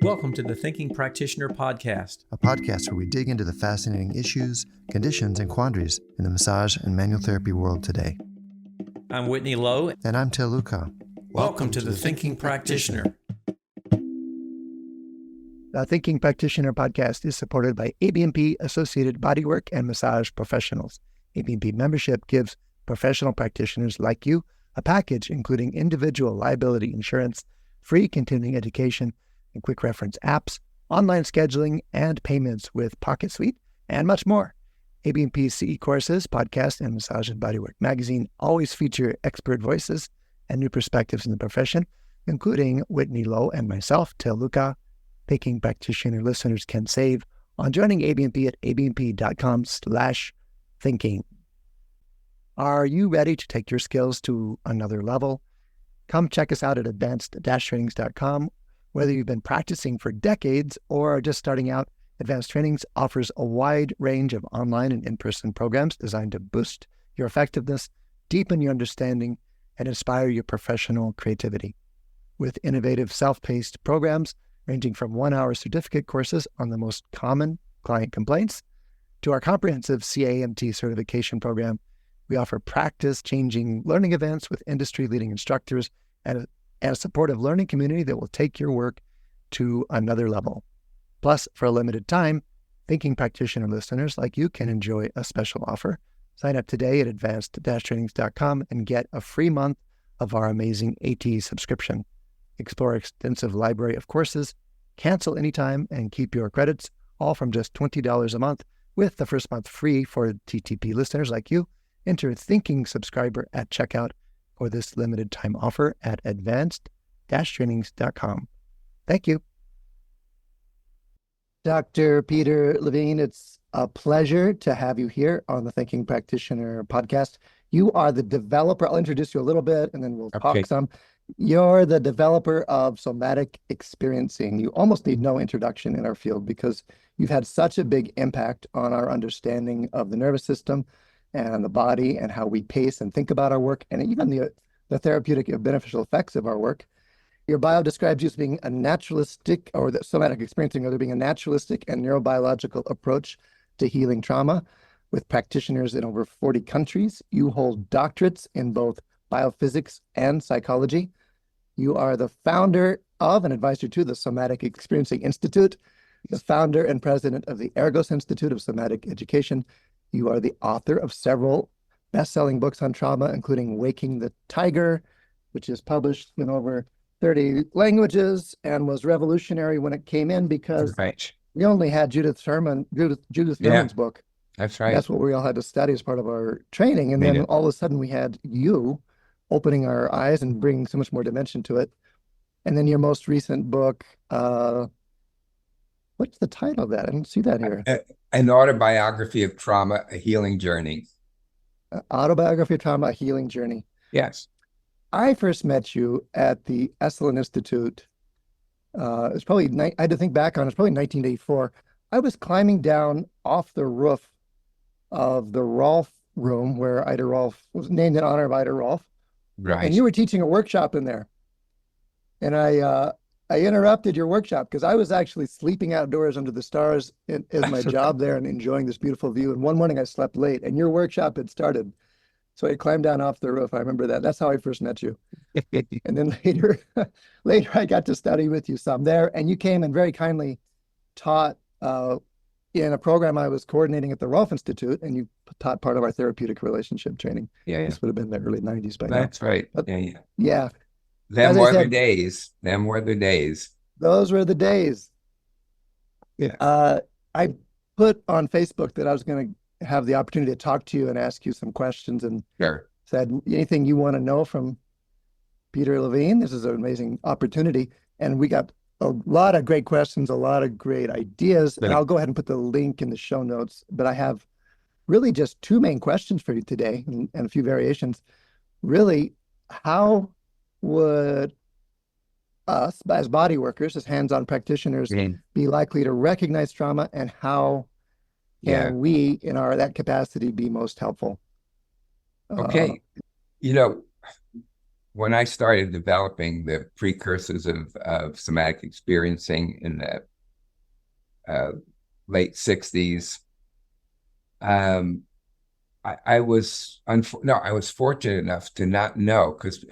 Welcome to the Thinking Practitioner Podcast, a podcast where we dig into the fascinating issues, conditions, and quandaries in the massage and manual therapy world today. I'm Whitney Lowe. And I'm Tel Luca. Welcome to the Thinking Practitioner. The Thinking Practitioner podcast is supported by ABNP Associated Bodywork and Massage Professionals. ABNP membership gives professional practitioners like you a package including individual liability insurance, free continuing education, and quick reference apps, online scheduling, and payments with Pocket Suite, and much more. ABNP CE courses, podcast, and Massage and Bodywork magazine always feature expert voices and new perspectives in the profession, including Whitney Lowe and myself, Tel Luca. Thinking Practitioner listeners can save on joining ABNP at abnp.com/thinking. Are you ready to take your skills to another level? Come check us out at advanced-trainings.com. Whether you've been practicing for decades or are just starting out, Advanced Trainings offers a wide range of online and in-person programs designed to boost your effectiveness, deepen your understanding, and inspire your professional creativity. With innovative self-paced programs ranging from 1-hour certificate courses on the most common client complaints to our comprehensive CAMT certification program, we offer practice-changing learning events with industry-leading instructors and a supportive learning community that will take your work to another level. Plus, for a limited time, Thinking Practitioner listeners like you can enjoy a special offer. Sign up today at advanced-trainings.com and get a free month of our amazing AT subscription. Explore our extensive library of courses, cancel anytime, and keep your credits, all from just $20 a month, with the first month free for TTP listeners like you. Enter Thinking Subscriber at checkout for this limited time offer at advanced-trainings.com. Thank you. Dr. Peter Levine, it's a pleasure to have you here on the Thinking Practitioner podcast. You are the developer. I'll introduce you a little bit and then we'll talk some. You're the developer of Somatic Experiencing. You almost need no introduction in our field because you've had such a big impact on our understanding of the nervous system and the body and how we pace and think about our work and even the therapeutic and beneficial effects of our work. Your bio describes you as being a naturalistic, or the Somatic Experiencing, or there being a naturalistic and neurobiological approach to healing trauma with practitioners in over 40 countries. You hold doctorates in both biophysics and psychology. You are the founder of and advisor to the Somatic Experiencing Institute, the founder and president of the Ergos Institute of Somatic Education. You are the author of several best-selling books on trauma, including Waking the Tiger, which is published in over 30 languages and was revolutionary when it came in because we only had Judith Thurman's book. That's right. That's what we all had to study as part of our training. And then all of a sudden we had you opening our eyes and bringing so much more dimension to it. And then your most recent book, what's the title of that? I didn't see that here. An Autobiography of Trauma, A Healing Journey. Autobiography of Trauma, A Healing Journey. Yes. I first met you at the Esalen Institute. It's probably, I had to think back on it, it's probably 1984. I was climbing down off the roof of the Rolf room where Ida Rolf was named in honor of Ida Rolf. Right. And you were teaching a workshop in there. And I interrupted your workshop because I was actually sleeping outdoors under the stars as my job there and enjoying this beautiful view. And one morning I slept late and your workshop had started. So I climbed down off the roof. I remember that. That's how I first met you. And then later I got to study with you some there. And you came and very kindly taught in a program I was coordinating at the Rolf Institute, and you taught part of our therapeutic relationship training. Yeah. This would have been the early 90s by now. That's right. But, yeah. Them were the days. Them were the days. Those were the days. Yeah. I put on Facebook that I was going to have the opportunity to talk to you and ask you some questions, and said, anything you want to know from Peter Levine? This is an amazing opportunity. And we got a lot of great questions, a lot of great ideas. And I'll go ahead and put the link in the show notes. But I have really just two main questions for you today and a few variations. Really, how would us as body workers, as hands-on practitioners, be likely to recognize trauma, and how can we, in that capacity, be most helpful? Okay. when I started developing the precursors of somatic experiencing in the late 60s, I was fortunate enough to not know, because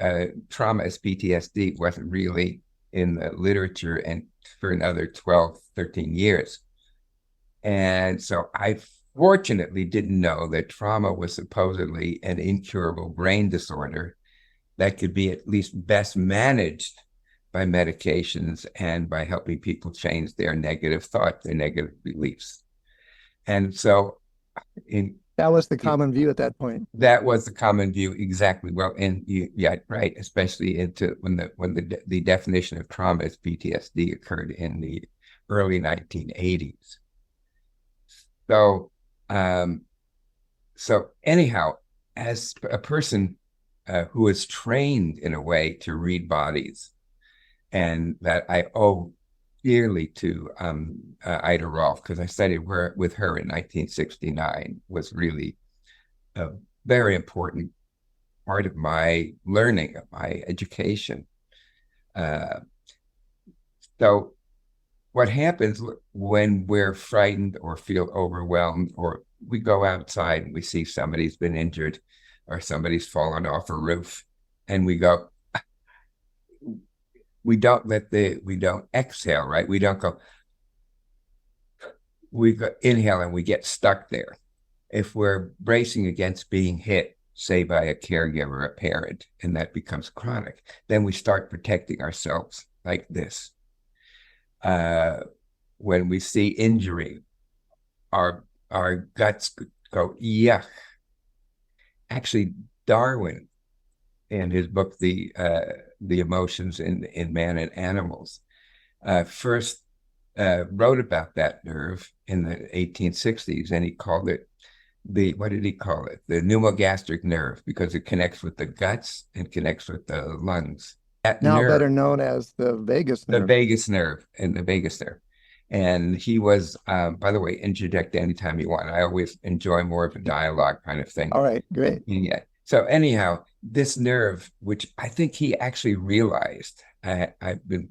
trauma as PTSD wasn't really in the literature and for another 12, 13 years. And so I fortunately didn't know that trauma was supposedly an incurable brain disorder that could be at least best managed by medications and by helping people change their negative thoughts, their negative beliefs. And so that was the common view at that point. That was the common view, exactly. Well, and yeah, right, especially into when the definition of trauma as PTSD occurred in the early 1980s. So, so anyhow, as a person who is trained in a way to read bodies, and that I owe dearly to Ida Rolf, because I studied with her in 1969, was really a very important part of my learning, of my education. So what happens when we're frightened or feel overwhelmed, or we go outside and we see somebody's been injured or somebody's fallen off a roof, and we go, we don't exhale, right? We don't go, we go inhale and we get stuck there. If we're bracing against being hit, say by a caregiver, a parent, and that becomes chronic, then we start protecting ourselves like this. When we see injury, our guts go, yuck. Actually, Darwin, in his book, The Emotions in Man and Animals, first wrote about that nerve in the 1860s, and he called it what did he call it? The pneumogastric nerve, because it connects with the guts and connects with the lungs. That now nerve, better known as the vagus nerve. The vagus nerve. And he was, by the way, interject anytime you want. I always enjoy more of a dialogue kind of thing. All right, great. Yeah. So anyhow, this nerve, which I think he actually realized, I've been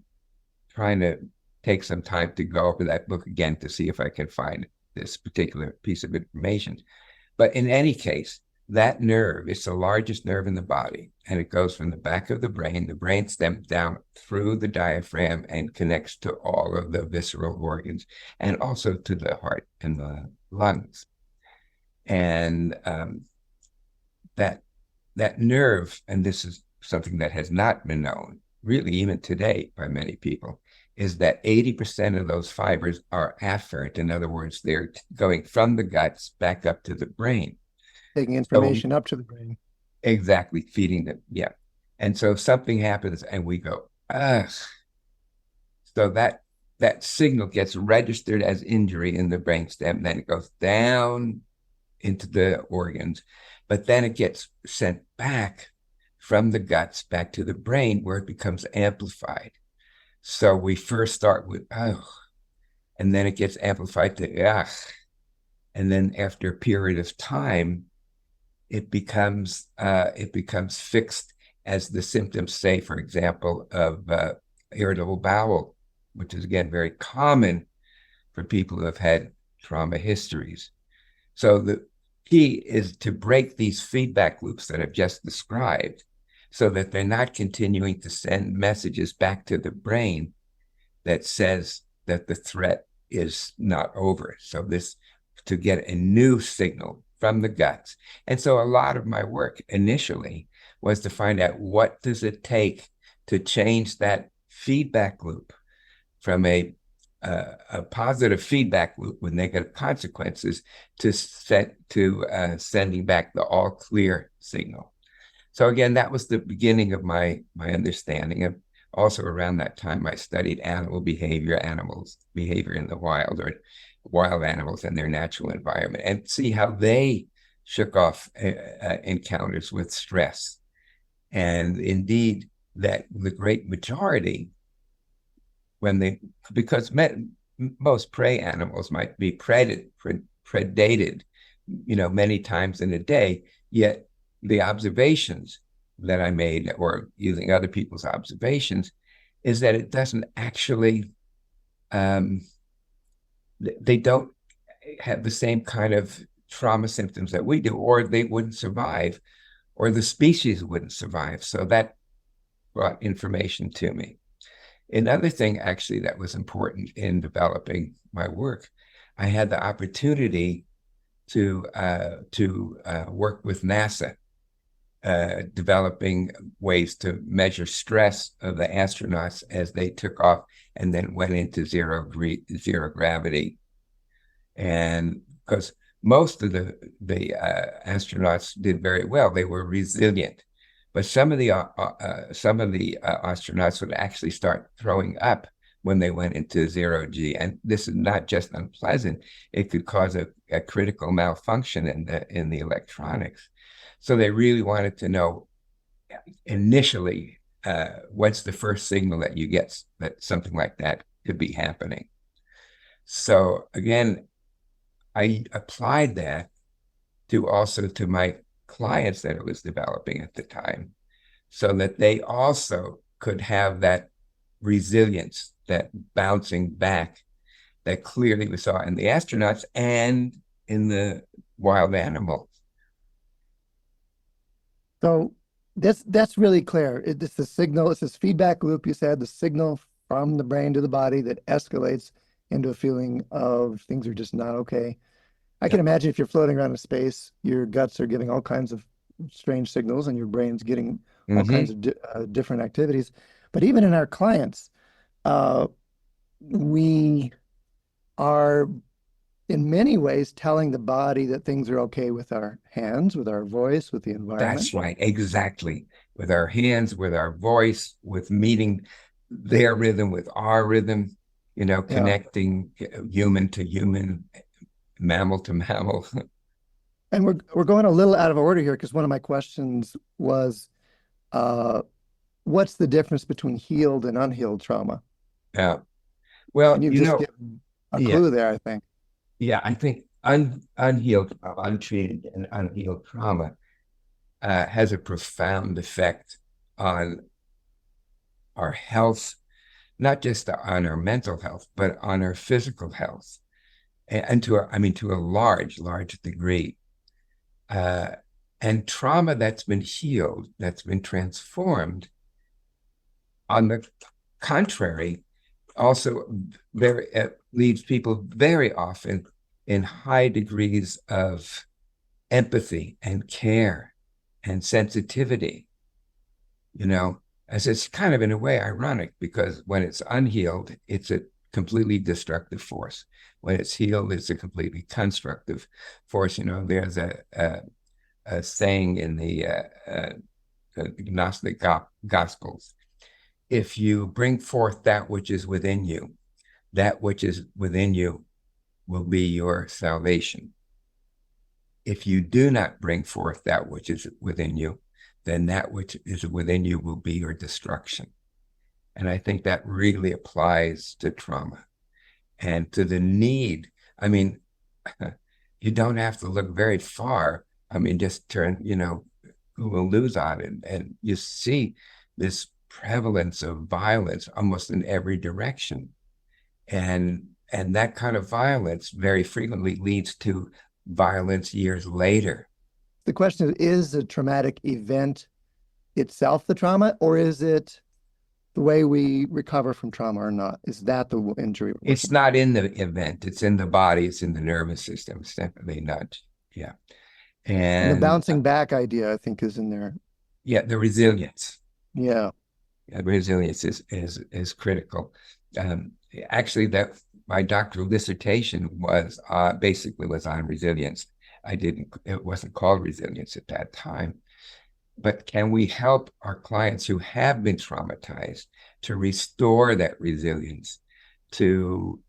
trying to take some time to go over that book again to see if I can find this particular piece of information. But in any case, that nerve is the largest nerve in the body, and it goes from the back of the brainstem down through the diaphragm and connects to all of the visceral organs and also to the heart and the lungs. And that nerve, and this is something that has not been known, really even today by many people, is that 80% of those fibers are afferent. In other words, they're going from the guts back up to the brain. Taking information up to the brain. Exactly, feeding them, yeah. And so something happens and we go, ugh. So that signal gets registered as injury in the brainstem, then it goes down into the organs, but then it gets sent back from the guts back to the brain, where it becomes amplified. So we first start with, oh, and then it gets amplified to, ugh. And then after a period of time, it becomes fixed as the symptoms, say, for example, of irritable bowel, which is, again, very common for people who have had trauma histories. So the key is to break these feedback loops that I've just described, so that they're not continuing to send messages back to the brain that says that the threat is not over. So to get a new signal from the guts. And so a lot of my work initially was to find out, what does it take to change that feedback loop from a positive feedback loop with negative consequences to sending back the all clear signal. So again, that was the beginning of my understanding. And also around that time, I studied animals behavior in the wild, or wild animals in their natural environment, and see how they shook off encounters with stress. And indeed, that the great majority, because most prey animals might be predated, many times in a day, yet the observations that I made, or using other people's observations, is that it doesn't actually, they don't have the same kind of trauma symptoms that we do, or they wouldn't survive, or the species wouldn't survive. So that brought information to me. Another thing actually that was important in developing my work, I had the opportunity to work with NASA, developing ways to measure stress of the astronauts as they took off and then went into zero gravity. And because most of the astronauts did very well, they were resilient. But some of the astronauts would actually start throwing up when they went into zero G, and this is not just unpleasant; it could cause a critical malfunction in the electronics. So they really wanted to know initially what's the first signal that you get that something like that could be happening. So again, I applied that to my clients that I was developing at the time, so that they also could have that resilience, that bouncing back that clearly we saw in the astronauts and in the wild animals. So that's really clear. It's the signal, it's this feedback loop, you said, the signal from the brain to the body that escalates into a feeling of things are just not okay. I can imagine if you're floating around in space, your guts are giving all kinds of strange signals and your brain's getting all kinds of different activities. But even in our clients, we are in many ways telling the body that things are okay with our hands, with our voice, with the environment. That's right, exactly. With our hands, with our voice, with meeting their rhythm with our rhythm, connecting human to human, mammal to mammal. And we're going a little out of order here, because one of my questions was, what's the difference between healed and unhealed trauma? Yeah. Well, and you've just given a clue there, I think. Yeah, I think unhealed, untreated, and unhealed trauma has a profound effect on our health, not just on our mental health, but on our physical health, and to a large degree. And trauma that's been healed, that's been transformed, on the contrary, also leaves people very often in high degrees of empathy and care and sensitivity, as it's kind of in a way ironic, because when it's unhealed, it's a completely destructive force. When it's healed, it's a completely constructive force. There's a saying in the Gnostic Gospels: if you bring forth that which is within you, that which is within you will be your salvation. If you do not bring forth that which is within you, then that which is within you will be your destruction. And I think that really applies to trauma and to the need. You don't have to look very far. Just turn, Google News on, and you see this prevalence of violence almost in every direction. And that kind of violence very frequently leads to violence years later. The question is the traumatic event itself the trauma, or is it the way we recover from trauma or not? Is that the injury? It's not in the event. It's in the body. It's in the nervous system. It's definitely not. Yeah. And the bouncing back idea, I think, is in there. Yeah, the resilience. Yeah. Resilience is critical. Actually, that my doctoral dissertation was basically on resilience. It wasn't called resilience at that time. But can we help our clients who have been traumatized to restore that resilience, to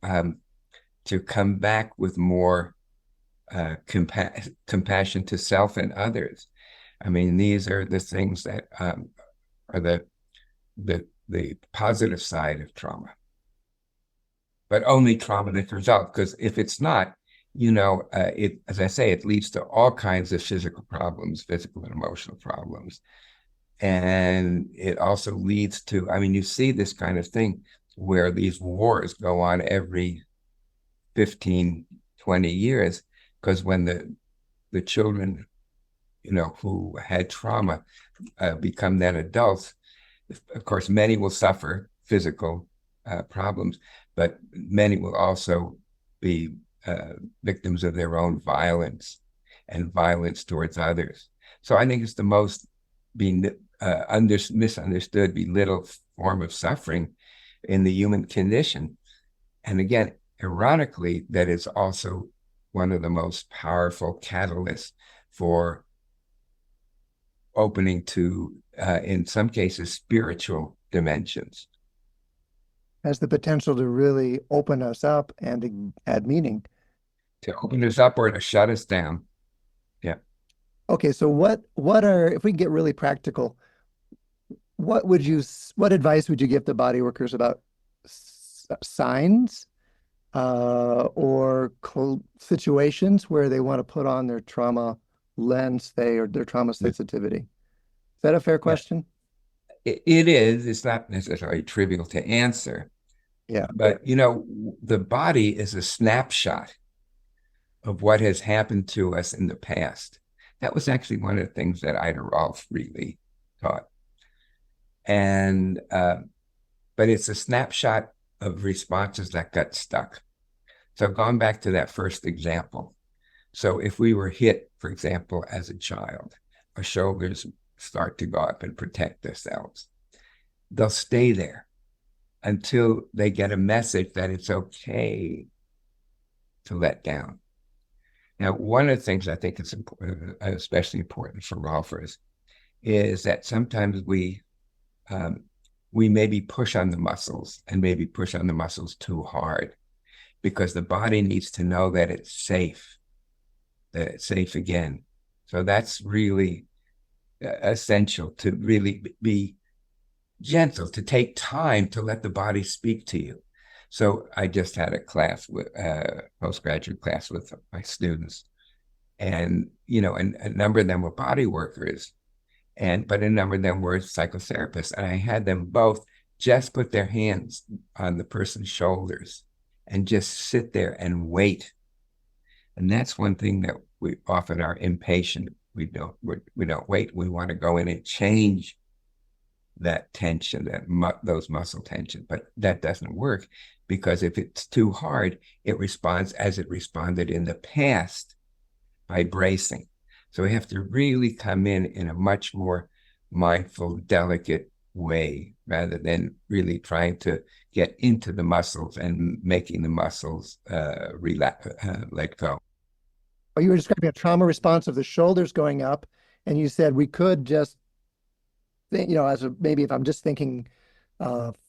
come back with more compassion to self and others? These are the things that are the positive side of trauma. But only trauma that result, because if it's not, as I say, it leads to all kinds of physical problems, physical and emotional problems. And it also leads to, I mean, you see this kind of thing where these wars go on every 15, 20 years, because when the children, who had trauma become then adults, of course, many will suffer physical problems, but many will also be victims of their own violence and violence towards others. So I think it's the most misunderstood, belittled form of suffering in the human condition. And again, ironically, that is also one of the most powerful catalysts for opening to, in some cases, spiritual dimensions. Has the potential to really open us up and to add meaning. To open us up or to shut us down. Yeah. Okay, so what are, if we get really practical, what advice would you give to body workers about signs or situations where they want to put on their trauma lens, or their trauma sensitivity? Is that a fair question? It is. It's not necessarily trivial to answer. Yeah. But, the body is a snapshot of what has happened to us in the past. That was actually one of the things that Ida Rolf really taught. And, but it's a snapshot of responses that got stuck. So going back to that first example. So if we were hit, for example, as a child, our shoulders start to go up and protect themselves. They'll stay there until they get a message that it's okay to let down. Now, one of the things I think is important, especially important for golfers, is that sometimes we maybe push on the muscles and maybe push on the muscles too hard, because the body needs to know that it's safe again. So that's really essential, to really be gentle, to take time to let the body speak to you. So I just had a class with postgraduate class with my students, and and a number of them were body workers, but a number of them were psychotherapists, and I had them both just put their hands on the person's shoulders and just sit there and wait. And that's one thing that we often are impatient. We don't wait. We want to go in and change that tension, those muscle tension, but that doesn't work, because if it's too hard, it responds as it responded in the past, by bracing. So we have to really come in a much more mindful, delicate way, rather than really trying to get into the muscles and making the muscles let go. You were describing a trauma response of the shoulders going up, and you said we could just think, maybe if I'm just thinking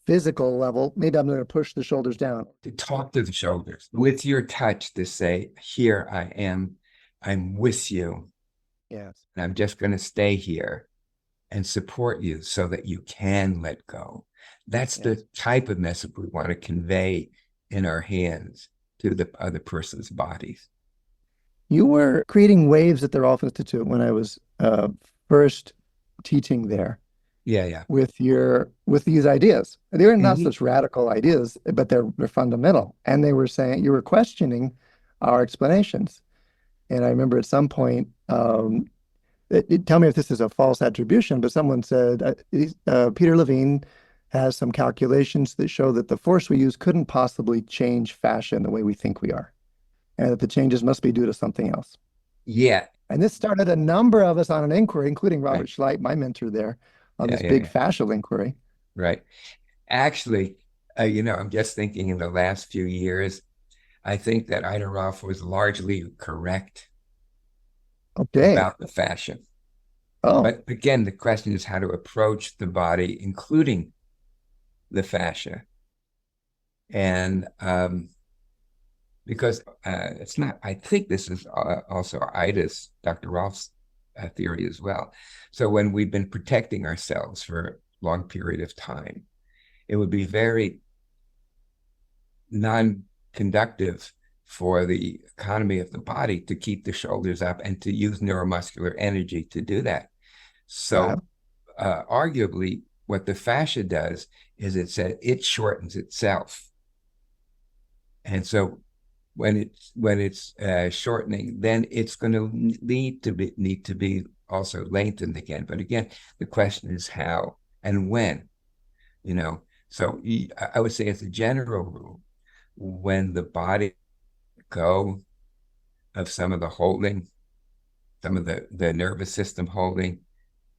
physical level, maybe I'm going to push the shoulders down. To talk to the shoulders with your touch, to say, here I am, I'm with you. Yes. And I'm just going to stay here and support you so that you can let go. That's the type of message we want to convey in our hands to the other person's bodies. You were creating waves at the Rolf Institute when I was first teaching there. Yeah. With these ideas. They were not such radical ideas, but they're fundamental. And they were saying, you were questioning our explanations. And I remember at some point, tell me if this is a false attribution, but someone said, Peter Levine has some calculations that show that the force we use couldn't possibly change fascia in the way we think we are, and that the changes must be due to something else. Yeah. And this started a number of us on an inquiry, including Robert Schleit, my mentor there, on this big fascial inquiry. Right. Actually, I'm just thinking in the last few years, I think that Ida Rolf was largely correct about the fascia. Oh. But again, the question is how to approach the body, including the fascia. And because it's not, I think this is also Dr. Rolf's theory as well. So when we've been protecting ourselves for a long period of time, it would be very non-conductive for the economy of the body to keep the shoulders up and to use neuromuscular energy to do that. So arguably, what the fascia does is it shortens itself. And so when it's shortening, then it's going to need to be also lengthened again. But again, the question is how and when, So I would say, as a general rule, when the body go of some of the holding, some of the nervous system holding,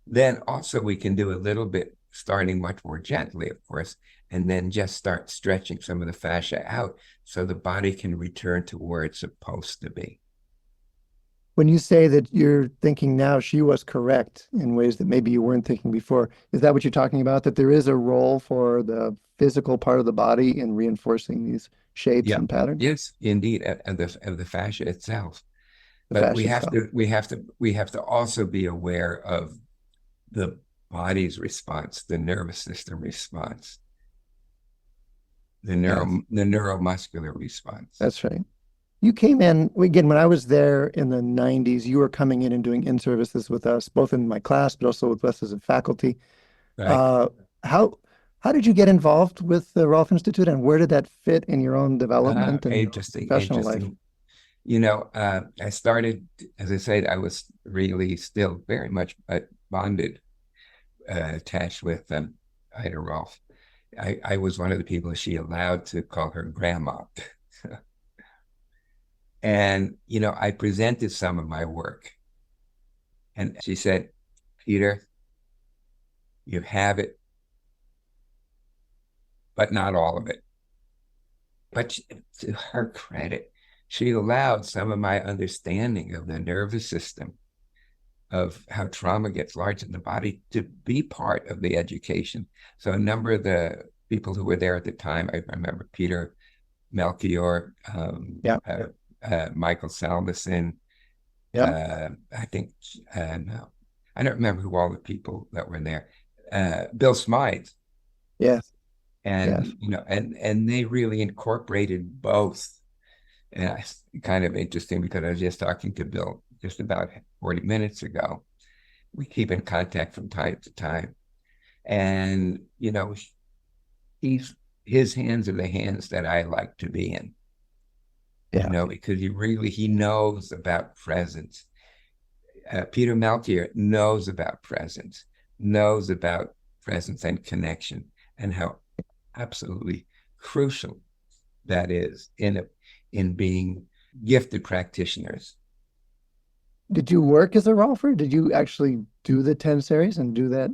then also we can do a little bit, starting much more gently, of course, and then just start stretching some of the fascia out so the body can return to where it's supposed to be. When you say that you're thinking now she was correct in ways that maybe you weren't thinking before, is that what you're talking about? That there is a role for the physical part of the body in reinforcing these shapes and patterns? Yes, indeed, of the fascia itself. But we have to also be aware of the body's response, the nervous system response, the neuromuscular response. That's right. You came in, again, when I was there in the 90s, you were coming in and doing in-services with us, both in my class, but also with us as a faculty. Right. How did you get involved with the Rolf Institute, and where did that fit in your own development and professional life? I started, as I said, I was really still very much bonded, attached with Ida Rolf. I was one of the people she allowed to call her grandma. And, I presented some of my work. And she said, Peter, you have it, but not all of it. But to her credit, she allowed some of my understanding of the nervous system, of how trauma gets large in the body, to be part of the education. So a number of the people who were there at the time, I remember Peter Melchior, Michael Salveson. I think, no, I don't remember who all the people that were there. Bill Smythe. Yes. And, and they really incorporated both. And it's kind of interesting because I was just talking to Bill just about 40 minutes ago. We keep in contact from time to time. And, his hands are the hands that I like to be in. Because he knows about presence. Peter Melchior knows about presence and connection, and how absolutely crucial that is in being gifted practitioners. Did you work as a Rolfer? Did you actually do the 10 series and do that?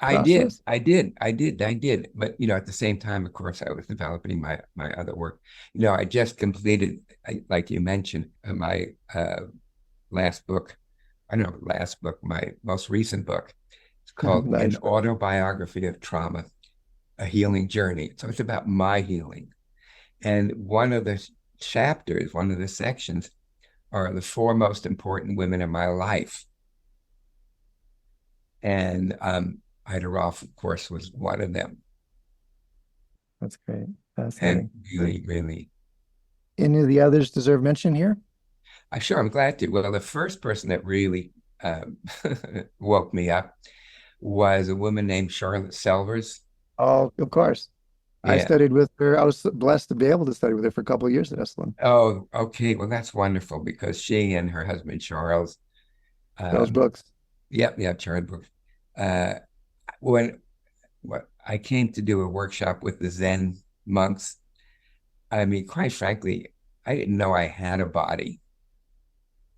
I did. But, at the same time, of course, I was developing my other work. I just completed, like you mentioned, my last book. My most recent book. It's called An Autobiography of Trauma, A Healing Journey. So it's about my healing. And one of the chapters, one of the sections, are the 4 most important women in my life. And Ida Rolf, of course, was one of them. That's great. Fascinating. And really, really. Any of the others deserve mention here? Sure, I'm glad to. Well, the first person that really woke me up was a woman named Charlotte Selvers. Oh, of course. Yeah. I studied with her. I was blessed to be able to study with her for a couple of years at Esalen. Oh, okay. Well, that's wonderful, because she and her husband, Charles. Charles Brooks. Yep, Charles Brooks. When I came to do a workshop with the Zen monks, I mean, quite frankly, I didn't know I had a body.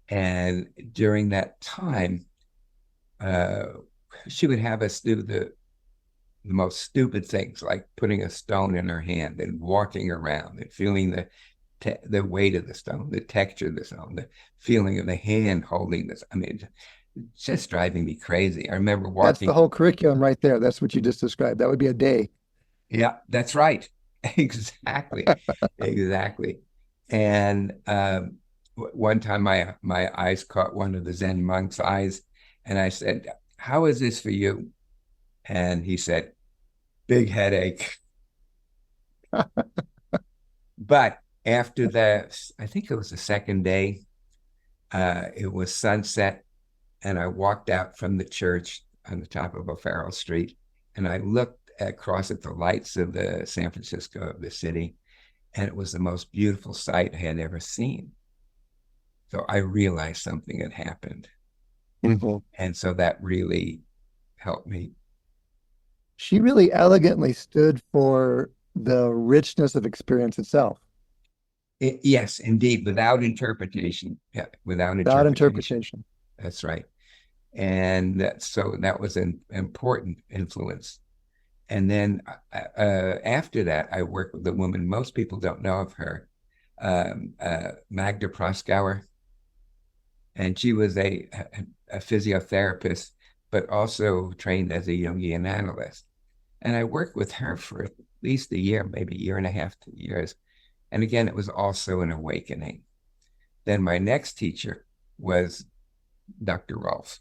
And during that time, she would have us do the most stupid things, like putting a stone in her hand and walking around and feeling the weight of the stone, the texture of the stone, the feeling of the hand holding this. I mean, it's just driving me crazy. I remember walking. That's the whole curriculum right there. That's what you just described. That would be a day. Yeah, that's right. Exactly. Exactly. And one time my eyes caught one of the Zen monk's eyes, and I said, "How is this for you?" And he said, "Big headache." But after I think it was the second day, it was sunset, and I walked out from the church. on the top of O'Farrell Street, and I looked across at the lights of the San Francisco of the city, and it was the most beautiful sight I had ever seen. So I realized something had happened. Mhm. And so that really helped me. She really elegantly stood for the richness of experience itself, Yes, indeed, without interpretation. Yeah, without without interpretation. interpretation. That's right. And so that was an important influence. And then after that, I worked with a woman, most people don't know of her, Magda Proskauer. And she was a physiotherapist, but also trained as a Jungian analyst. And I worked with her for at least a year, maybe a year and a half, 2 years. And again, it was also an awakening. Then my next teacher was Dr. Rolf.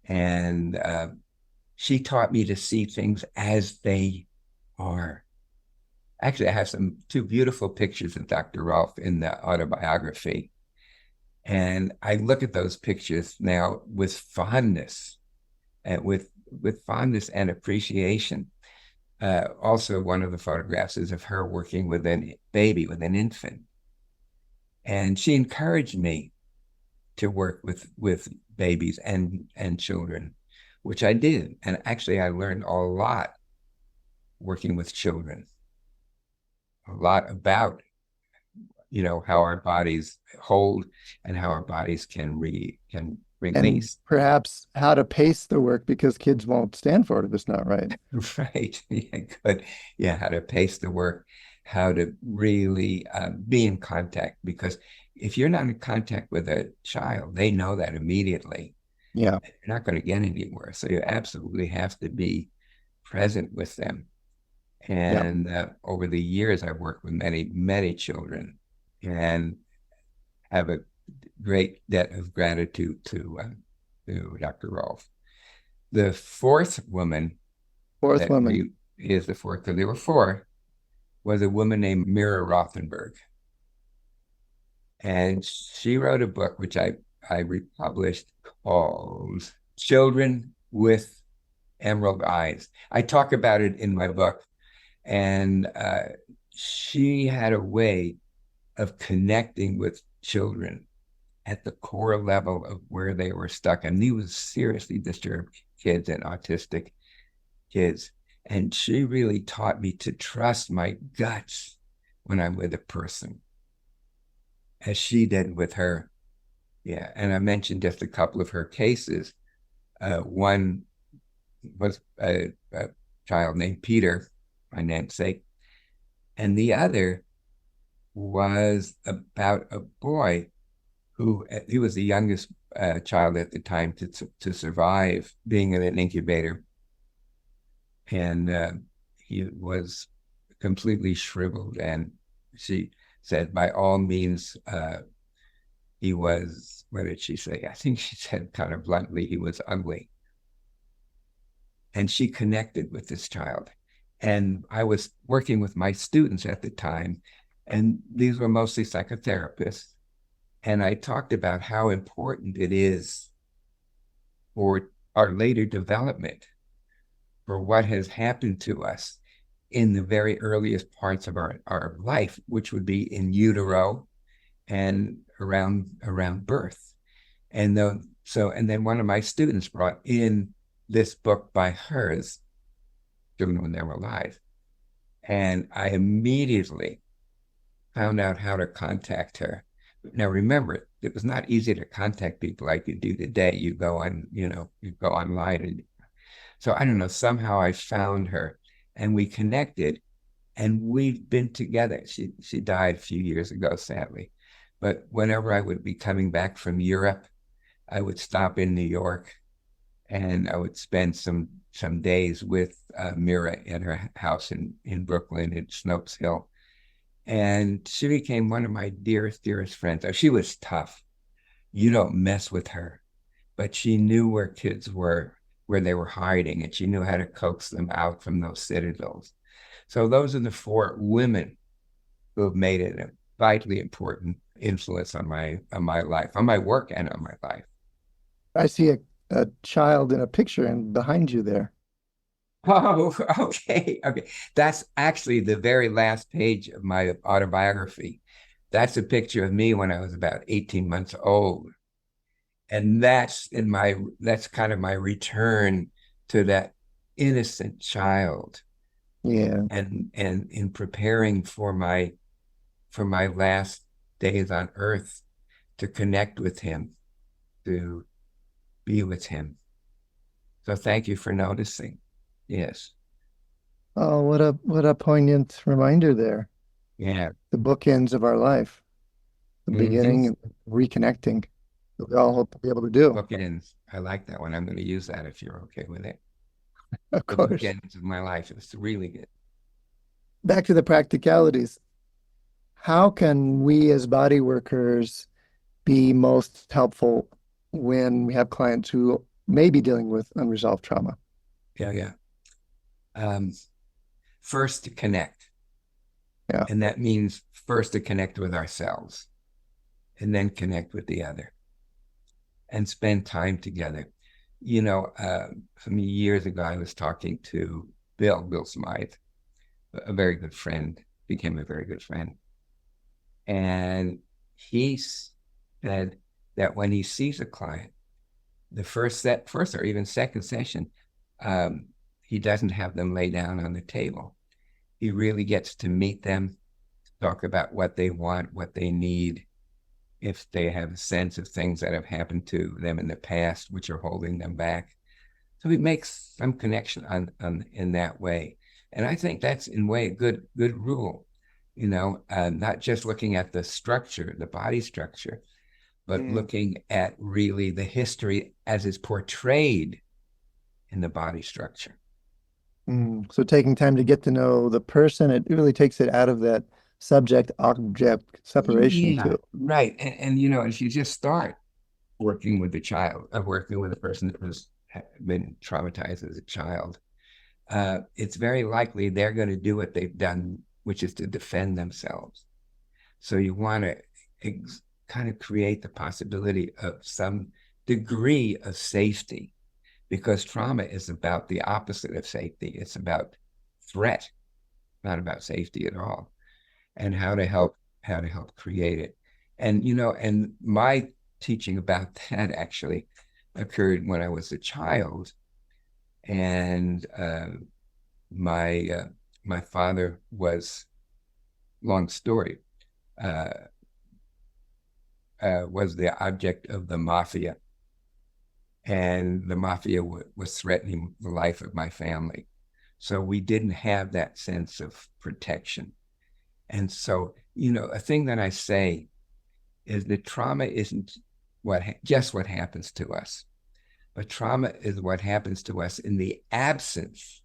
And she taught me to see things as they are. Actually, I have two beautiful pictures of Dr. Rolf in the autobiography. And I look at those pictures now with fondness, and with fondness and appreciation. Also, one of the photographs is of her working with a baby, with an infant. And she encouraged me to work with babies and children, which I did. And actually, I learned a lot working with children, a lot about, how our bodies hold and how our bodies can release. And perhaps how to pace the work because kids won't stand for it if it's not right. Right. Yeah, good. Yeah, how to pace the work, how to really be in contact. Because if you're not in contact with a child, they know that immediately. Yeah. You're not going to get anywhere. So you absolutely have to be present with them. And over the years, I've worked with many, many children and have a great debt of gratitude to Dr. Rolf. The fourth woman, is the fourth, because there were four, was a woman named Mira Rothenberg. And she wrote a book, which I republished, called Children with Emerald Eyes. I talk about it in my book. And she had a way of connecting with children at the core level of where they were stuck. And these were seriously disturbed kids and autistic kids. And she really taught me to trust my guts when I'm with a person, as she did with her. Yeah. And I mentioned just a couple of her cases. One was a child named Peter, my namesake. And the other was about a boy he was the youngest child at the time to survive being in an incubator. And he was completely shriveled. And she said, by all means, he was, what did she say? I think she said kind of bluntly, he was ugly. And she connected with this child. And I was working with my students at the time, and these were mostly psychotherapists. And I talked about how important it is for our later development, for what has happened to us in the very earliest parts of our life, which would be in utero and around birth. And then one of my students brought in this book by hers, Children when they were alive. And I immediately found out how to contact her. Now, remember, it was not easy to contact people like you do today. You go online. So I don't know, somehow I found her and we connected and we've been together. She died a few years ago, sadly. But whenever I would be coming back from Europe, I would stop in New York and I would spend some days with Mira at her house in Brooklyn at Snopes Hill. And she became one of my dearest friends. She was tough. You don't mess with her. But she knew where kids were, where they were hiding, and she knew how to coax them out from those citadels. So those are the four women who have made it a vitally important influence on my life, on my work and on my life. I see a a child in a picture and behind you there. Oh, okay. Okay. That's actually the very last page of my autobiography. That's a picture of me when I was about 18 months old. And that's kind of my return to that innocent child. Yeah. And in preparing for my last days on earth, to connect with him, to be with him. So thank you for noticing. Yes. Oh, what a poignant reminder there. Yeah. The bookends of our life, the Hmm. beginning, and reconnecting that we all hope to be able to do. Bookends. I like that one. I'm going to use that if you're okay with it. Of The course. bookends of my life. It's really good. Back to the practicalities. How can we as body workers be most helpful when we have clients who may be dealing with unresolved trauma? Yeah, yeah. Um, First to connect. Yeah. And that means first to connect with ourselves and then connect with the other and spend time together. Some years ago, I was talking to Bill Smythe, a very good friend, became a very good friend. And he said that when he sees a client, the first or even second session, he doesn't have them lay down on the table. He really gets to meet them, talk about what they want, what they need, if they have a sense of things that have happened to them in the past, which are holding them back. So he makes some connection on in that way. And I think that's in a way a good rule, not just looking at the structure, the body structure, but looking at really the history as is portrayed in the body structure. So taking time to get to know the person, it really takes it out of that subject object separation Yeah, too. right. And if you just start working with the child, working with a person that has been traumatized as a child, it's very likely they're going to do what they've done, which is to defend themselves. So you want to kind of create the possibility of some degree of safety, because trauma is about the opposite of safety. It's about threat, not about safety at all, and how to help create it. And my teaching about that actually occurred when I was a child, and my father was, long story, was the object of the mafia, and the mafia was threatening the life of my family. So we didn't have that sense of protection. And so, a thing that I say is that trauma isn't just what happens to us, but trauma is what happens to us in the absence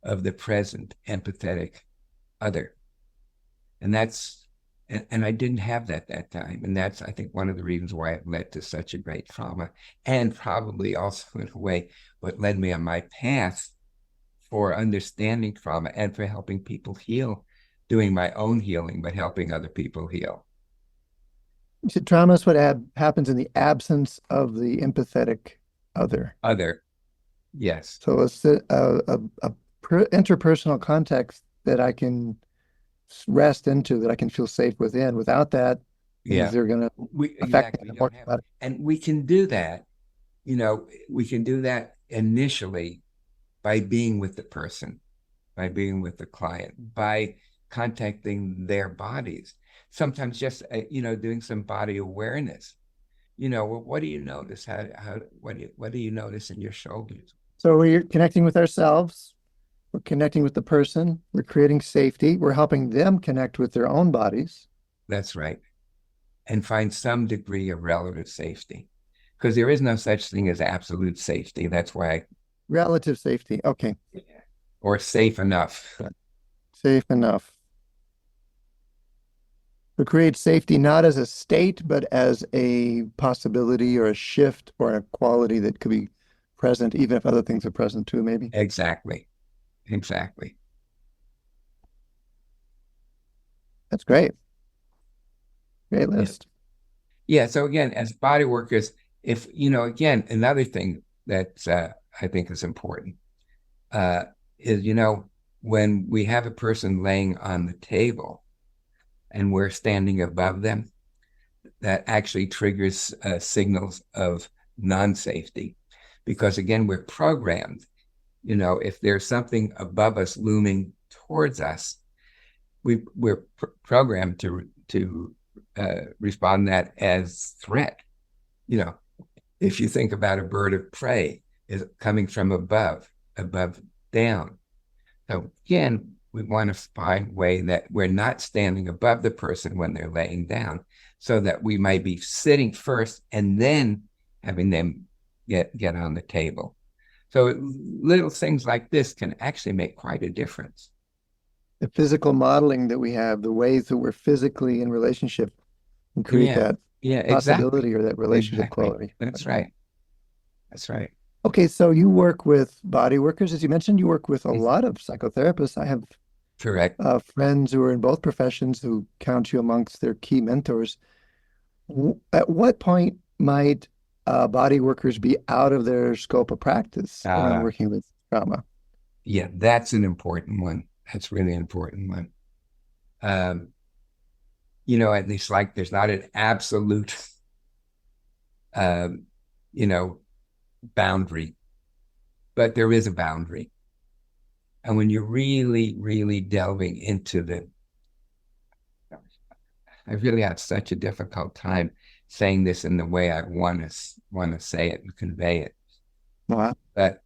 of the present empathetic other. And I didn't have that time. And that's, I think, one of the reasons why it led to such a great trauma, and probably also in a way what led me on my path for understanding trauma and for helping people heal, doing my own healing, but helping other people heal. You said trauma is what happens in the absence of the empathetic other. Other, yes. So it's a interpersonal context that I can rest into, that I can feel safe within. Without that, things Yeah, are going to we affect me. exactly don't have, and we can do that. We can do that initially by being with the person, by being with the client, by contacting their bodies. Sometimes just doing some body awareness. What do you notice? What do you notice in your shoulders? So we're connecting with ourselves. We're connecting with the person. We're creating safety. We're helping them connect with their own bodies. That's right. And find some degree of relative safety, because there is no such thing as absolute safety. That's why, Relative safety. Okay. or safe enough. Safe enough. To create safety not as a state, but as a possibility or a shift or a quality that could be present, even if other things are present too, maybe. Exactly. Exactly. That's great. Great Yeah. list. Yeah. So again, as body workers, if, again, another thing, I think is important is, when we have a person laying on the table and we're standing above them, that actually triggers signals of non-safety. Because again, we're programmed, if there's something above us looming towards us, we're programmed to respond to that as threat. If you think about a bird of prey is coming from above down. So again, we want to find a way that we're not standing above the person when they're laying down, so that we might be sitting first and then having them get on the table. So little things like this can actually make quite a difference. The physical modeling that we have, the ways that we're physically in relationship, and create that possibility exactly. or that relationship Exactly. quality. That's right. That's right. Okay, so you work with body workers, as you mentioned. You work with a lot of psychotherapists. I have Correct. friends who are in both professions who count you amongst their key mentors. At what point might body workers be out of their scope of practice around working with trauma? Yeah, that's an important one. That's really an important one. At least like there's not an absolute, boundary, but there is a boundary. And when you're really, really delving into I really had such a difficult time saying this in the way I want to say it and convey it. Wow. But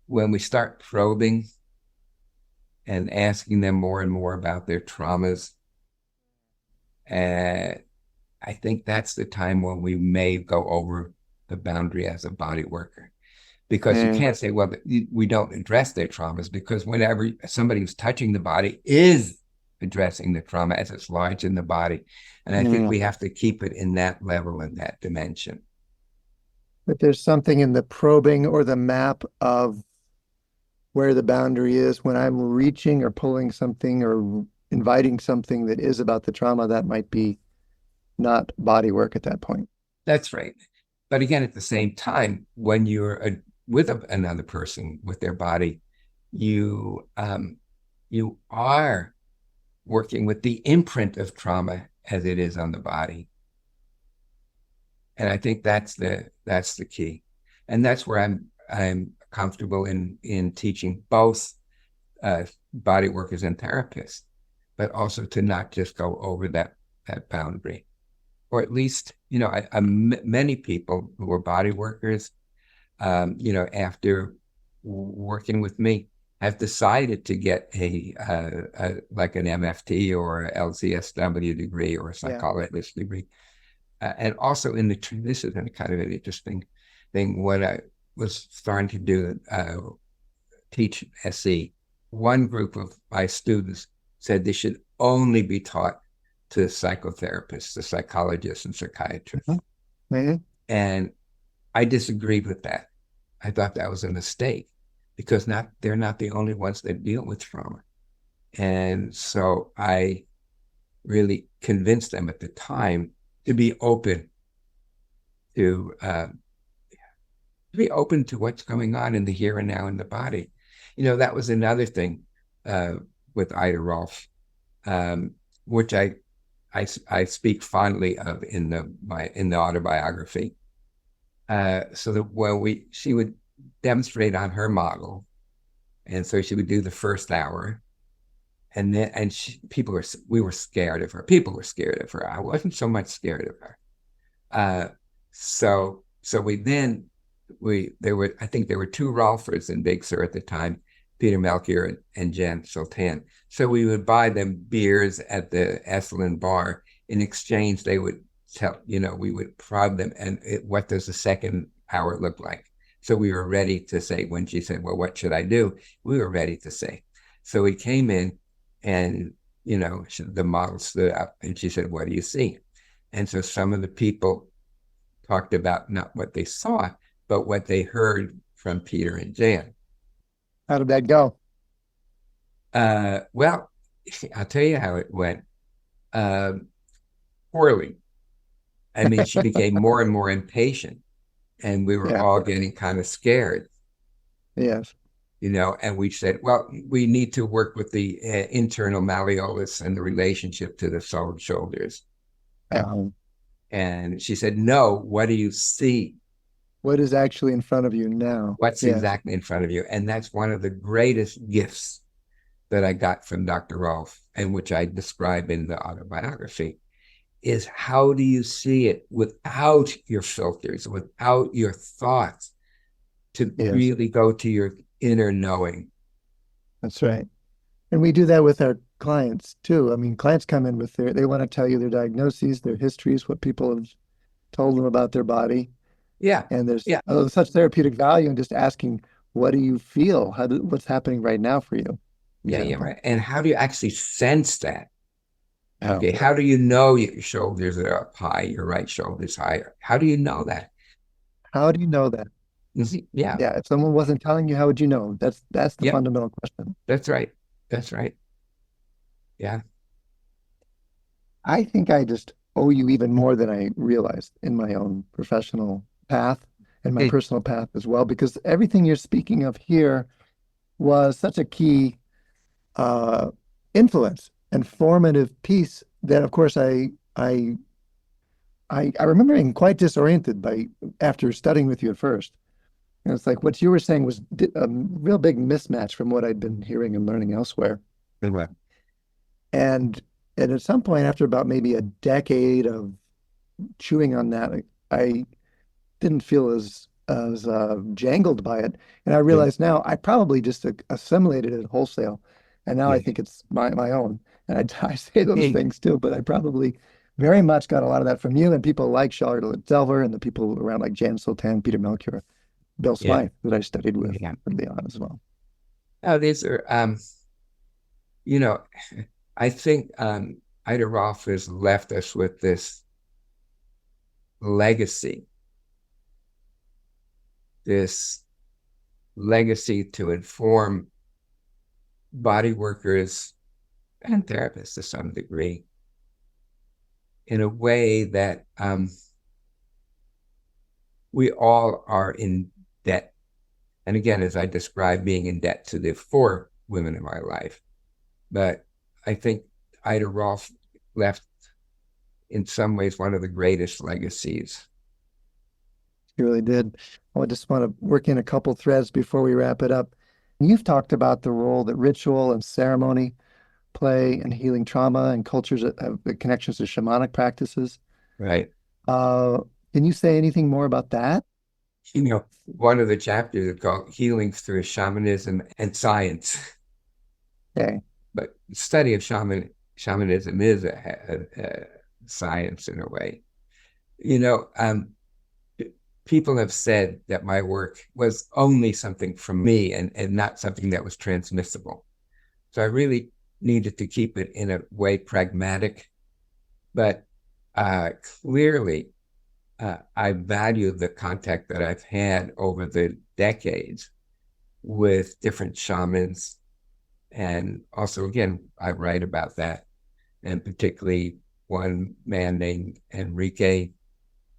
when we start probing and asking them more and more about their traumas, I think that's the time when we may go over the boundary as a body worker. Because you can't say, well, we don't address their traumas, because whenever somebody who's touching the body is addressing the trauma as it's lodged in the body. And I think we have to keep it in that level and that dimension. But there's something in the probing or the map of where the boundary is when I'm reaching or pulling something or inviting something that is about the trauma, that might be not body work at that point. That's right. But again, at the same time, when you're with another person with their body, you are working with the imprint of trauma as it is on the body. And I think that's the key. And that's where I'm comfortable in teaching both body workers and therapists, but also to not just go over that boundary. Or at least, many people who are body workers, after working with me, have decided to get like an MFT or a LCSW degree or a psychologist degree. And also this is kind of an interesting thing. What I was starting to do, teach SE, one group of my students said they should only be taught to psychotherapists, to psychologists and psychiatrists. Mm-hmm. And I disagreed with that. I thought that was a mistake, because they're not the only ones that deal with trauma. And so I really convinced them at the time to be open to what's going on in the here and now in the body. That was another thing with Ida Rolf, which I speak fondly of in the autobiography. So that she would demonstrate on her model, and so she would do the first hour, and then we were scared of her. People were scared of her. I wasn't so much scared of her. So I think there were two Rolfers in Big Sur at the time, Peter Melchior and Jan Sultan. So we would buy them beers at the Esalen bar. In exchange, they would we would prod them, and what does the second hour look like? So we were ready to say, when she said, well, what should I do? We were ready to say. So we came in, and, the model stood up, and she said, what do you see? And so some of the people talked about not what they saw, but what they heard from Peter and Jan. How did that go? Well, I'll tell you how it went. Poorly. I mean, she became more and more impatient. and we were Yeah. all getting kind of scared, Yes. and we said, well, we need to work with the internal malleolus and the relationship to the shoulders. And she said, no, what do you see? What is actually in front of you now? What's Yes. exactly in front of you? And that's one of the greatest gifts that I got from Dr. Rolf, and which I describe in the autobiography, is how do you see it without your filters, without your thoughts, to Yes. really go to your inner knowing. That's right. And we do that with our clients too. I mean, clients come in with they want to tell you their diagnoses, their histories, what people have told them about their body. Yeah. And there's Yeah. such therapeutic value in just asking, what do you feel? What's happening right now for you? Yeah, right. And how do you actually sense that? Oh. Okay, how do you know your shoulders are up high, your right shoulder's higher? How do you know that? How do you know that? Yeah. Yeah. If someone wasn't telling you, how would you know? That's the fundamental question. That's right. That's right. Yeah. I think I just owe you even more than I realized in my own professional path and my personal path as well, because everything you're speaking of here was such a key influence and formative piece that, of course, I remember being quite disoriented after studying with you at first. And it's like what you were saying was a real big mismatch from what I'd been hearing and learning elsewhere. And at some point, after about maybe a decade of chewing on that, I didn't feel as jangled by it. And I realize now I probably just assimilated it wholesale. And now I think it's my own. And I say those things too, but I probably very much got a lot of that from you and people like Charlotte Delver and the people around like Jan Sultan, Peter Melchior, Bill Smythe that I studied with early on as well. Oh, these are, I think Ida Rolf has left us with this legacy to inform body workers and therapists to some degree in a way that we all are in debt. And again, as I described, being in debt to the 4 women in my life. But I think Ida Rolf left, in some ways, one of the greatest legacies. You really did. I just want to work in a couple threads before we wrap it up. You've talked about the role that ritual and ceremony play in healing trauma and cultures that have connections to shamanic practices. Right. Can you say anything more about that? One of the chapters is called Healing Through Shamanism and Science. Okay. But the study of shamanism is a science in a way. People have said that my work was only something from me and not something that was transmissible. So I really needed to keep it in a way pragmatic. But clearly, I value the contact that I've had over the decades with different shamans. And also, again, I write about that. And particularly one man named Enrique.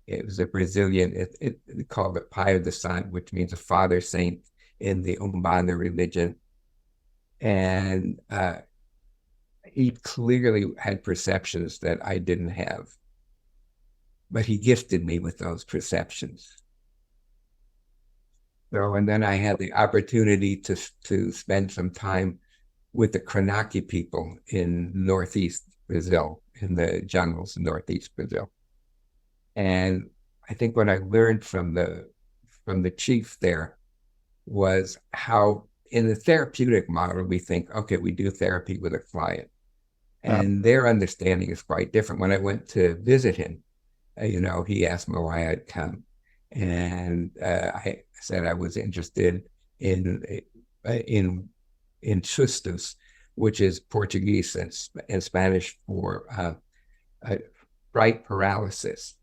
It was a Brazilian, they called it Pai de Santo, which means a father saint in the Umbanda religion. And he clearly had perceptions that I didn't have. But he gifted me with those perceptions. So, and then I had the opportunity to spend some time with the Kranaki people in northeast Brazil, in the jungles in northeast Brazil. And I think what I learned from the chief there was how in the therapeutic model, we think, okay, we do therapy with a client. And their understanding is quite different. When I went to visit him, he asked me why I'd come. And I said I was interested in sustos, which is Portuguese and Spanish for bright paralysis.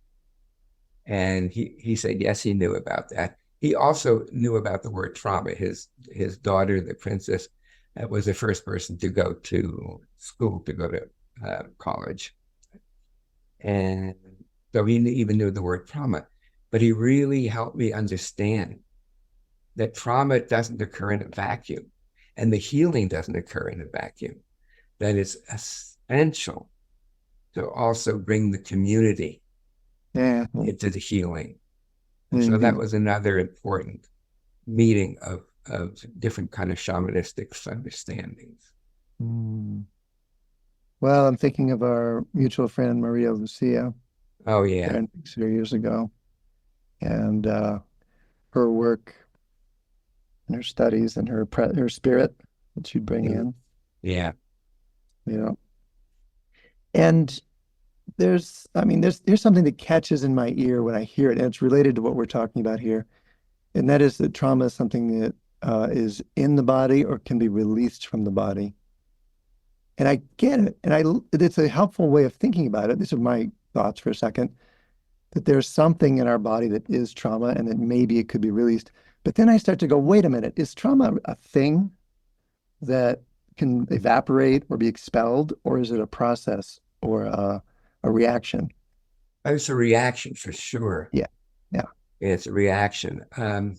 And he said, yes, he knew about that. He also knew about the word trauma. His daughter, the princess, was the first person to go to school, to go to college. And so he even knew the word trauma. but he really helped me understand that trauma doesn't occur in a vacuum, and the healing doesn't occur in a vacuum. That it's essential to also bring the community into the healing. And so that was another important meeting of different kind of shamanistic understandings. Well, I'm thinking of our mutual friend, Maria Lucia. Oh, yeah. Years ago. And her work and her studies and her spirit that she'd bring in. Yeah. And there's something that catches in my ear when I hear it, and it's related to what we're talking about here. And that is that trauma is something that is in the body or can be released from the body. And I get it. And it's a helpful way of thinking about it. These are my thoughts for a second, that there's something in our body that is trauma and that maybe it could be released. But then I start to go, wait a minute, is trauma a thing that can evaporate or be expelled, or is it a process or a reaction? It's a reaction for sure. Yeah. It's a reaction. I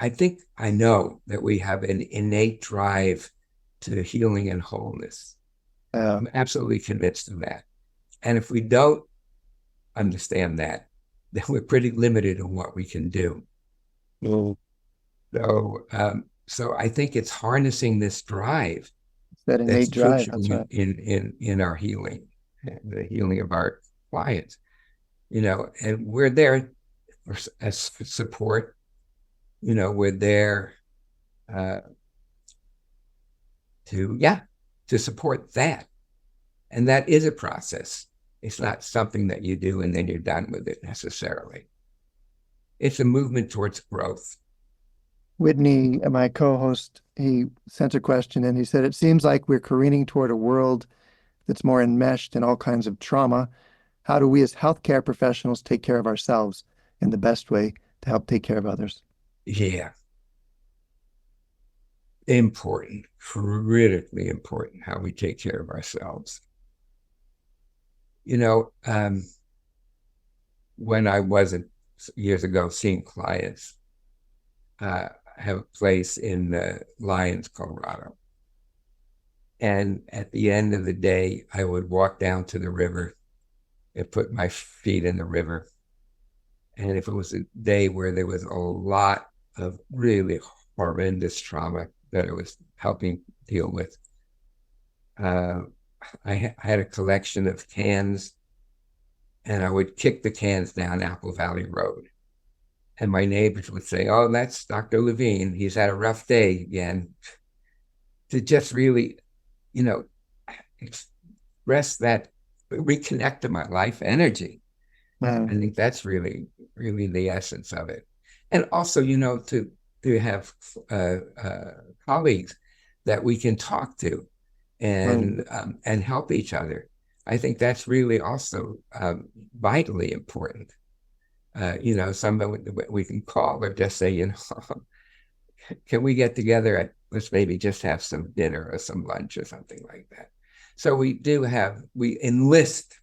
think I know that we have an innate drive to healing and wholeness. I'm absolutely convinced of that. And if we don't understand that, then we're pretty limited in what we can do. So I think it's harnessing this drive. That innate drive, that's right. in our healing, the healing of our clients, and we're there as support. We're there to support that. And that is a process. It's not something that you do and then you're done with it necessarily. It's a movement towards growth. Whitney, my co-host, he sent a question and he said, it seems like we're careening toward a world that's more enmeshed in all kinds of trauma. How do we as healthcare professionals take care of ourselves in the best way to help take care of others? Yeah. Important, critically important, how we take care of ourselves. When I wasn't years ago seeing clients, I have a place in Lyons, Colorado. And at the end of the day, I would walk down to the river and put my feet in the river. And if it was a day where there was a lot of really horrendous trauma that I was helping deal with, I had a collection of cans, and I would kick the cans down Apple Valley Road. And my neighbors would say, oh, that's Dr. Levine. He's had a rough day again. To just really, express that, reconnect to my life energy. I think that's really, really the essence of it. And also, to have colleagues that we can talk to and help each other. I think that's really also vitally important. Someone we can call or just say, can we get together? Let's maybe just have some dinner or some lunch or something like that. So we enlist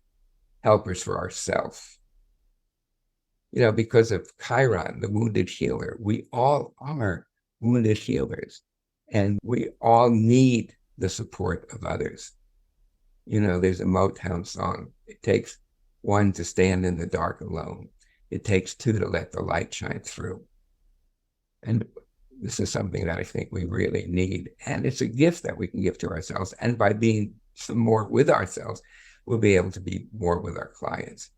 helpers for ourselves. Because of Chiron, the wounded healer, we all are wounded healers, and we all need the support of others. There's a Motown song. It takes one to stand in the dark alone. It takes two to let the light shine through. And this is something that I think we really need. And it's a gift that we can give to ourselves. And by being some more with ourselves, we'll be able to be more with our clients.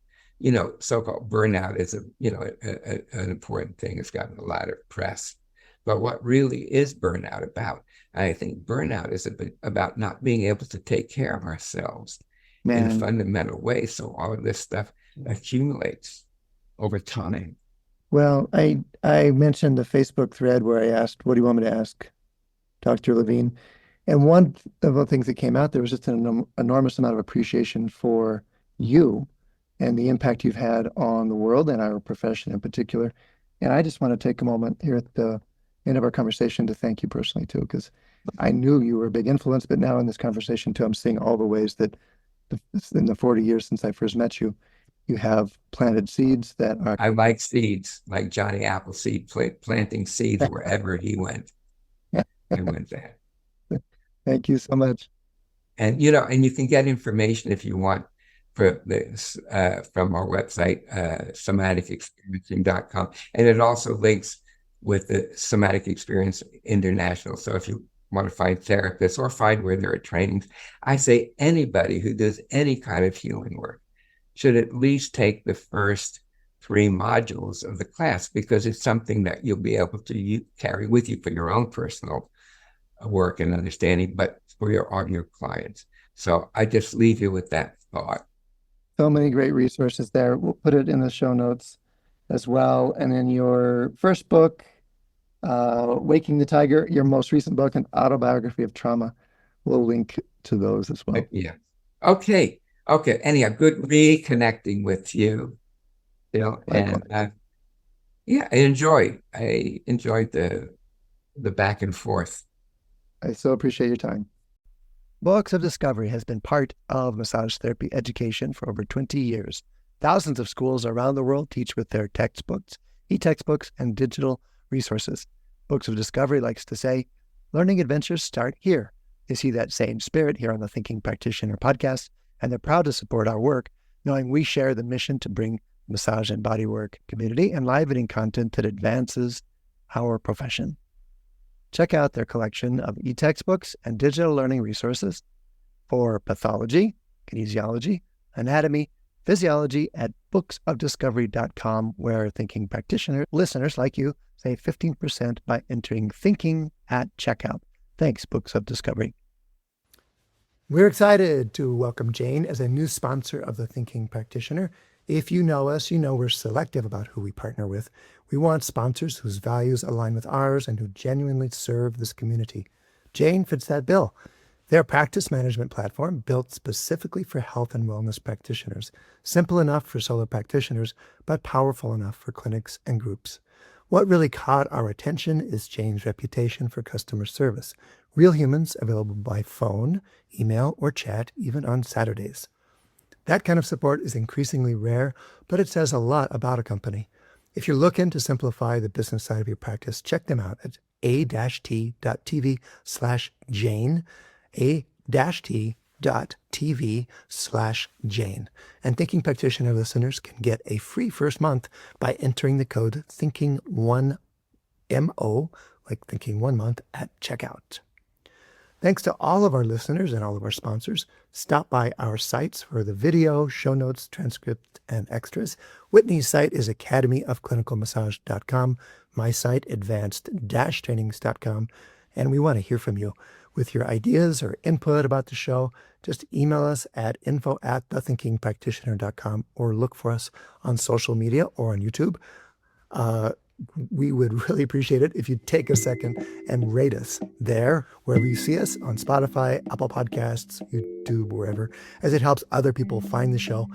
So-called burnout is an important thing. It's gotten a lot of press. But what really is burnout about? I think burnout is about not being able to take care of ourselves in a fundamental way. So all of this stuff accumulates over time. Well, I mentioned the Facebook thread where I asked, what do you want me to ask Dr. Levine? And one of the things that came out there was just an enormous amount of appreciation for you and the impact you've had on the world and our profession in particular. And I just want to take a moment here at the end of our conversation to thank you personally too, because I knew you were a big influence, but now in this conversation too, I'm seeing all the ways that in the 40 years since I first met you, You have planted seeds that are. I like seeds, like Johnny Appleseed planting seeds wherever he went. I went there. Thank you so much. And and you can get information if you want for this from our website, somaticexperiencing.com. And it also links with the Somatic Experience International. So if you want to find therapists or find where there are trainings, I say anybody who does any kind of healing work should at least take the first 3 modules of the class, because it's something that you'll be able to carry with you for your own personal work and understanding, but for your clients. So I just leave you with that thought. So many great resources there. We'll put it in the show notes as well. And in your first book, Waking the Tiger, your most recent book, An Autobiography of Trauma, we'll link to those as well. Yeah. Okay. Anyhow, good reconnecting with you, Bill. And I enjoyed the back and forth. I so appreciate your time. Books of Discovery has been part of massage therapy education for over 20 years. Thousands of schools around the world teach with their textbooks, e-textbooks, and digital resources. Books of Discovery likes to say, learning adventures start here. They see that same spirit here on the Thinking Practitioner podcast, and they're proud to support our work, knowing we share the mission to bring massage and bodywork community enlivening content that advances our profession. Check out their collection of e-textbooks and digital learning resources for pathology, kinesiology, anatomy, physiology at booksofdiscovery.com, where Thinking Practitioner listeners like you save 15% by entering Thinking at checkout. Thanks, Books of Discovery. We're excited to welcome Jane as a new sponsor of the Thinking Practitioner. If you know us, you know we're selective about who we partner with. We want sponsors whose values align with ours and who genuinely serve this community. Jane fits that bill. They're a practice management platform built specifically for health and wellness practitioners. Simple enough for solo practitioners, but powerful enough for clinics and groups. What really caught our attention is Jane's reputation for customer service. Real humans available by phone, email, or chat, even on Saturdays. That kind of support is increasingly rare, but it says a lot about a company. If you're looking to simplify the business side of your practice, check them out at a-t.tv/Jane, a-t.tv/Jane. And Thinking Practitioner listeners can get a free first month by entering the code THINKING1MO, like thinking 1 month, at checkout. Thanks to all of our listeners and all of our sponsors. Stop by our sites for the video, show notes, transcript, and extras. Whitney's site is academyofclinicalmassage.com. My site, advanced-trainings.com. And we want to hear from you. With your ideas or input about the show, just email us at info@thethinkingpractitioner.com or look for us on social media or on YouTube. We would really appreciate it if you'd take a second and rate us there, wherever you see us, on Spotify, Apple Podcasts, YouTube, wherever, as it helps other people find the show.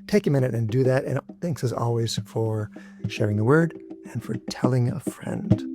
Take a minute and do that. And thanks as always for sharing the word and for telling a friend.